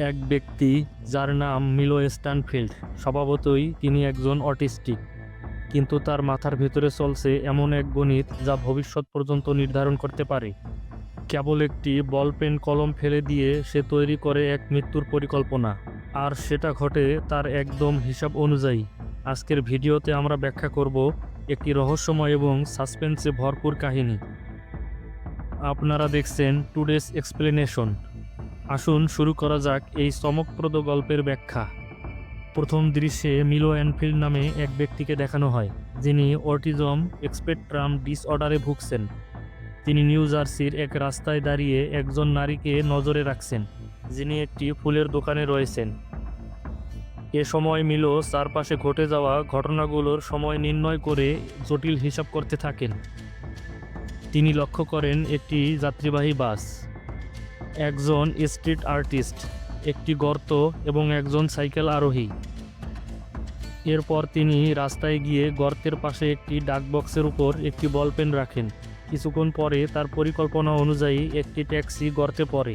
এক ব্যক্তি যার নাম মিলো স্ট্যানফিল্ড। স্বভাবতই তিনি একজন অটিস্টিক, কিন্তু তার মাথার ভেতরে চলছে এমন এক গণিত যা ভবিষ্যৎ পর্যন্ত নির্ধারণ করতে পারে। কেবল একটি বল পেন কলম ফেলে দিয়ে সে তৈরি করে এক মৃত্যুর পরিকল্পনা, আর সেটা ঘটে তার একদম হিসাব অনুযায়ী। আজকের ভিডিওতে আমরা ব্যাখ্যা করব একটি রহস্যময় এবং সাসপেন্সে ভরপুর কাহিনী। আপনারা দেখছেন টুডেস এক্সপ্লেনেশন। আসুন শুরু করা যাক এই চমকপ্রদ গল্পের ব্যাখ্যা। প্রথম দৃশ্যে মিলো অ্যানফিল্ড নামে এক ব্যক্তিকে দেখানো হয়, যিনি অটিজম স্পেকট্রাম ডিসঅর্ডারে ভুগছেন। তিনি নিউ জার্সির এক রাস্তায় দাঁড়িয়ে একজন নারীকে নজরে রাখছেন, যিনি একটি ফুলের দোকানে রয়েছেন। এ সময় মিলো চারপাশে ঘটে যাওয়া ঘটনাগুলোর সময় নির্ণয় করে জটিল হিসাব করতে থাকেন। তিনি লক্ষ্য করেন একটি যাত্রীবাহী বাস, একজন স্ট্রিট আর্টিস্ট, একটি গর্ত এবং একজন সাইকেল আরোহী। এরপর তিনি রাস্তায় গিয়ে গর্তের পাশে একটি ডাক বক্সের উপর একটি বল পেন রাখেন। কিছুক্ষণ পরে তার পরিকল্পনা অনুযায়ী একটি ট্যাক্সি গর্তে পড়ে,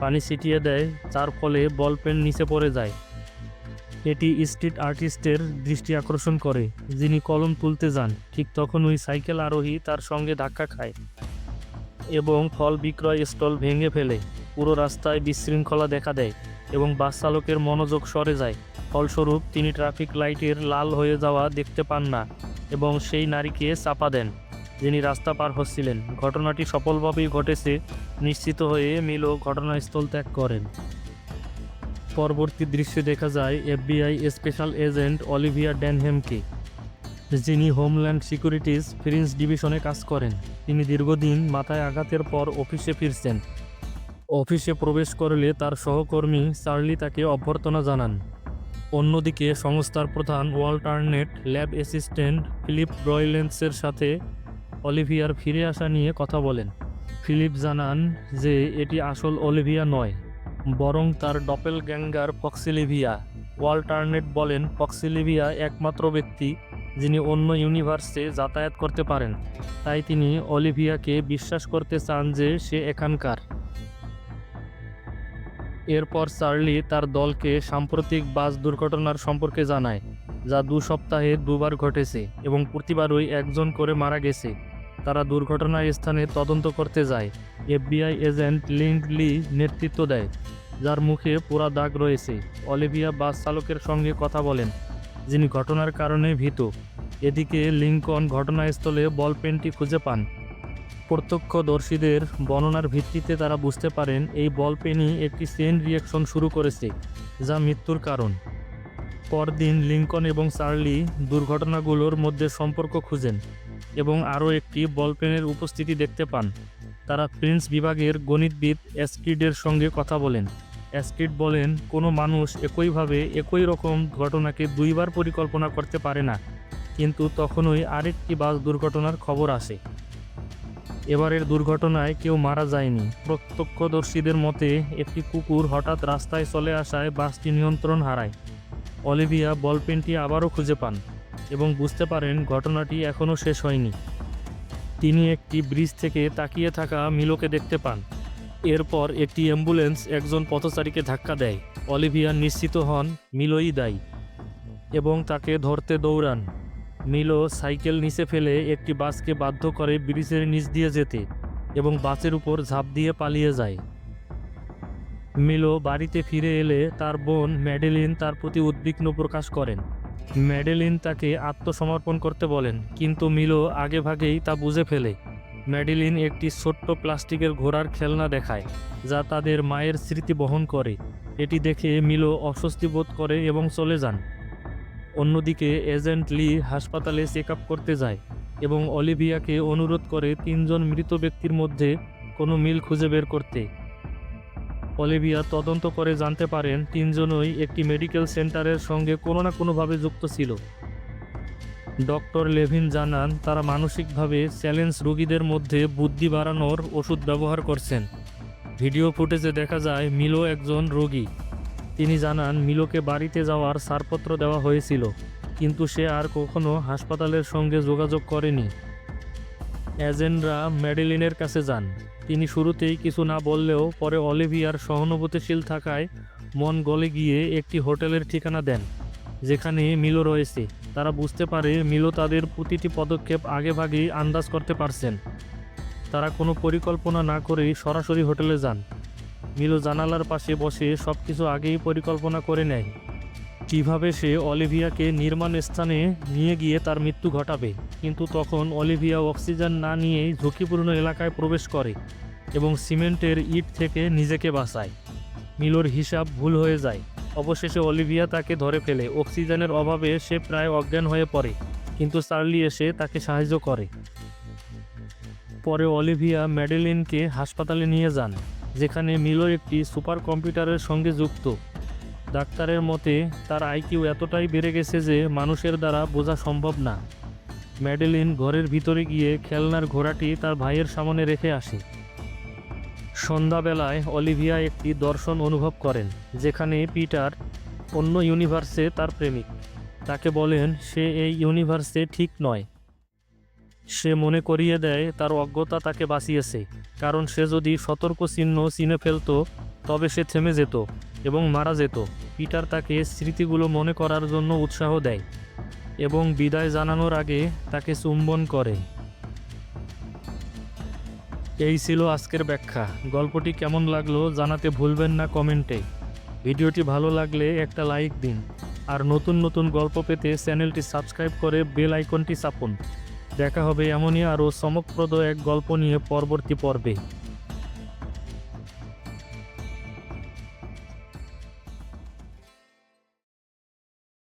পানি ছিটিয়ে দেয়, যার ফলে বল পেন নিচে পড়ে যায়। এটি স্ট্রিট আর্টিস্টের দৃষ্টি আকর্ষণ করে, যিনি কলম তুলতে যান। ঠিক তখন ওই সাইকেল আরোহী তার সঙ্গে ধাক্কা খায় এবং ফল বিক্রয় স্টল ভেঙে ফেলে। পুরো রাস্তায় বিশৃঙ্খলা দেখা দেয় এবং বাস চালকের মনোযোগ সরে যায়। ফলস্বরূপ তিনি ট্রাফিক লাইটের লাল হয়ে যাওয়া দেখতে পান না এবং সেই নারীকে চাপা দেন, যিনি রাস্তা পার হচ্ছিলেন। ঘটনাটি সফলভাবেই ঘটেছে নিশ্চিত হয়ে মিলো ঘটনাস্থল ত্যাগ করেন। পরবর্তী দৃশ্যে দেখা যায় এফবিআই স্পেশাল এজেন্ট অলিভিয়া ড্যানহ্যামকে, যিনি হোমল্যান্ড সিকিউরিটিজ ফ্রিঞ্জ ডিভিশনে কাজ করেন। তিনি দীর্ঘদিন মাথায় আঘাতের পর অফিসে ফিরছেন। অফিসে প্রবেশ করলে তার সহকর্মী চার্লি তাকে অভ্যর্থনা জানান। অন্যদিকে সংস্থার প্রধান ওয়াল্টারনেট ল্যাব অ্যাসিস্ট্যান্ট ফিলিপ ব্রয়লেন্সের সাথে অলিভিয়ার ফিরে আসা নিয়ে কথা বলেন। ফিলিপ জানান যে এটি আসল অলিভিয়া নয়, বরং তার ডপেলগ্যাঙ্গার ফক্সিলিভিয়া। ওয়াল্টারনেট বলেন ফক্সিলিভিয়া একমাত্র ব্যক্তি যিনি অন্য ইউনিভার্সে যাতায়াত করতে পারেন, তাই তিনি অলিভিয়াকে বিশ্বাস করতে চান যে সে এখানকার। এরপর চার্লি তার দলকে সাম্প্রতিক বাস দুর্ঘটনার সম্পর্কে জানায়, যা 2 সপ্তাহে 2বার ঘটেছে এবং প্রতিবারই একজন করে মারা গেছে। তারা দুর্ঘটনার স্থানে তদন্ত করতে যায়। এফবিআই এজেন্ট লিন্ডলি নেতৃত্ব দেয়, যার মুখে পোড়া দাগ রয়েছে। অলিভিয়া বাস চালকের সঙ্গে কথা বলেন, যিনি ঘটনার কারণে ভীত। এদিকে লিঙ্কন ঘটনাস্থলে বল পেনটি খুঁজে পান। প্রত্যক্ষদর্শীদের বর্ণনার ভিত্তিতে তারা বুঝতে পারেন এই বল পেনই একটি চেইন রিঅ্যাকশন শুরু করেছে, যা মৃত্যুর কারণ। পরদিন লিঙ্কন এবং চার্লি দুর্ঘটনাগুলোর মধ্যে সম্পর্ক খুঁজেন এবং আরও একটি বল পেনের উপস্থিতি দেখতে পান। তারা প্রিন্স বিভাগের গণিতবিদ অ্যাস্ট্রিডের সঙ্গে কথা বলেন। অ্যাস্ট্রিড বলেন কোনো মানুষ একইভাবে একই রকম ঘটনাকে 2বার পরিকল্পনা করতে পারে না, কিন্তু তখনই আরেকটি বাস দুর্ঘটনার খবর আসে। এবারের দুর্ঘটনায় কেউ মারা যায়নি। প্রত্যক্ষদর্শীদের মতে একটি কুকুর হঠাৎ রাস্তায় চলে আসায় বাসটি নিয়ন্ত্রণ হারায়। অলিভিয়া বলপেনটি আবারও খুঁজে পান এবং বুঝতে পারেন ঘটনাটি এখনও শেষ হয়নি। তিনি একটি ব্রিজ থেকে তাকিয়ে থাকা মিলোকে দেখতে পান। এরপর একটি অ্যাম্বুলেন্স একজন পথচারীকে ধাক্কা দেয়। অলিভিয়া নিশ্চিত হন মিলোই দায়ী এবং তাকে ধরতে দৌড়ান। মিলো সাইকেল নিচে ফেলে একটি বাসকে বাধ্য করে ব্রিজের নিচ দিয়ে যেতে এবং বাসের উপর ঝাঁপ দিয়ে পালিয়ে যায়। মিলো বাড়িতে ফিরে এলে তার বোন ম্যাডেলিন তার প্রতি উদ্বিগ্ন প্রকাশ করেন। ম্যাডেলিন তাকে আত্মসমর্পণ করতে বলেন, কিন্তু মিলো আগেভাগেই তা বুঝে ফেলে। ম্যাডেলিন একটি ছোট্ট প্লাস্টিকের ঘোড়ার খেলনা দেখায়, যা তাদের মায়ের স্মৃতি বহন করে। এটি দেখে মিলো অস্বস্তি বোধ করে এবং চলে যান। অন্যদিকে এজেন্ট লি হাসপাতালে চেক আপ করতে যায় এবং অলিভিয়াকে অনুরোধ করে 3জন মৃত ব্যক্তির মধ্যে কোনো মিল খুঁজে বের করতে। অলিভিয়া তদন্ত করে জানতে পারেন 3জনই একটি মেডিকেল সেন্টারের সঙ্গে কোনো না কোনোভাবে যুক্ত ছিল। ডক্টর লেভিন জানান তারা মানসিকভাবে চ্যালেঞ্জ রোগীদের মধ্যে বুদ্ধি বাড়ানোর ওষুধ ব্যবহার করছেন। ভিডিও ফুটেজে দেখা যায় মিলো একজন রোগী। তিনি জানান মিলোকে বাড়িতে যাওয়ার ছাড়পত্র দেওয়া হয়েছিল, কিন্তু সে আর কখনো হাসপাতালের সঙ্গে যোগাযোগ করেনি। এজেন্টরা ম্যাডেলিনের কাছে যান। তিনি শুরুতেই কিছু না বললেও পরে অলিভিয়ার সহানুভূতিশীল থাকায় মন গলে গিয়ে একটি হোটেলের ঠিকানা দেন যেখানে মিলো রয়েছে। তারা বুঝতে পারে মিলো তাদের প্রতিটি পদক্ষেপ আগেভাগেই আন্দাজ করতে পারছেন। তারা কোনো পরিকল্পনা না করেই সরাসরি হোটেলে যান। মিলো জানালার পাশে বসে সবকিছু আগেই পরিকল্পনা করে নেয়, কিভাবে সে অলিভিয়াকে নির্মাণ স্থানে নিয়ে গিয়ে তার মৃত্যু ঘটাবে। কিন্তু তখন অলিভিয়া অক্সিজেন না নিয়েই ঝুঁকিপূর্ণ এলাকায় প্রবেশ করে এবং সিমেন্টের ইট থেকে নিজেকে বাঁচায়। মিলোর হিসাব ভুল হয়ে যায়। অবশেষে অলিভিয়া তাকে ধরে ফেলে। অক্সিজেনের অভাবে সে প্রায় অজ্ঞান হয়ে পড়ে, কিন্তু চার্লি এসে তাকে সাহায্য করে। পরে অলিভিয়া ম্যাডেলিনকে হাসপাতালে নিয়ে যান, যেখানে মিলো একটি সুপার কম্পিউটারের সঙ্গে যুক্ত। ডাক্তারের মতে তার আইকিউ এতটাই বেড়ে গেছে যে মানুষের দ্বারা বোঝা সম্ভব না। ম্যাডেলিন ঘরের ভিতরে গিয়ে খেলনার ঘোড়াটি তার ভাইয়ের সামনে রেখে আসে। সন্ধ্যাবেলায় অলিভিয়া একটি দর্শন অনুভব করেন, যেখানে পিটার অন্য ইউনিভার্সে তার প্রেমিক। তাকে বলেন সে এই ইউনিভার্সে ঠিক নয়। সে মনে করিয়ে দেয় তার অজ্ঞতা তাকে বাঁচিয়েছে, কারণ সে যদি সতর্ক চিহ্ন চিনে ফেলত তবে সে থেমে যেত এবং মারা যেত। পিটার তাকে স্মৃতিগুলো মনে করার জন্য উৎসাহ দেয় এবং বিদায় জানানোর আগে তাকে চুম্বন করে। এই ছিল আজকের ব্যাখ্যা। গল্পটি কেমন লাগলো জানাতে ভুলবেন না কমেন্টে। ভিডিওটি ভালো লাগলে একটা লাইক দিন, আর নতুন নতুন গল্প পেতে চ্যানেলটি সাবস্ক্রাইব করে বেল আইকনটি চাপুন। দেখা হবে এমনই আরও চমকপ্রদ এক গল্প নিয়ে পরবর্তী পর্বে।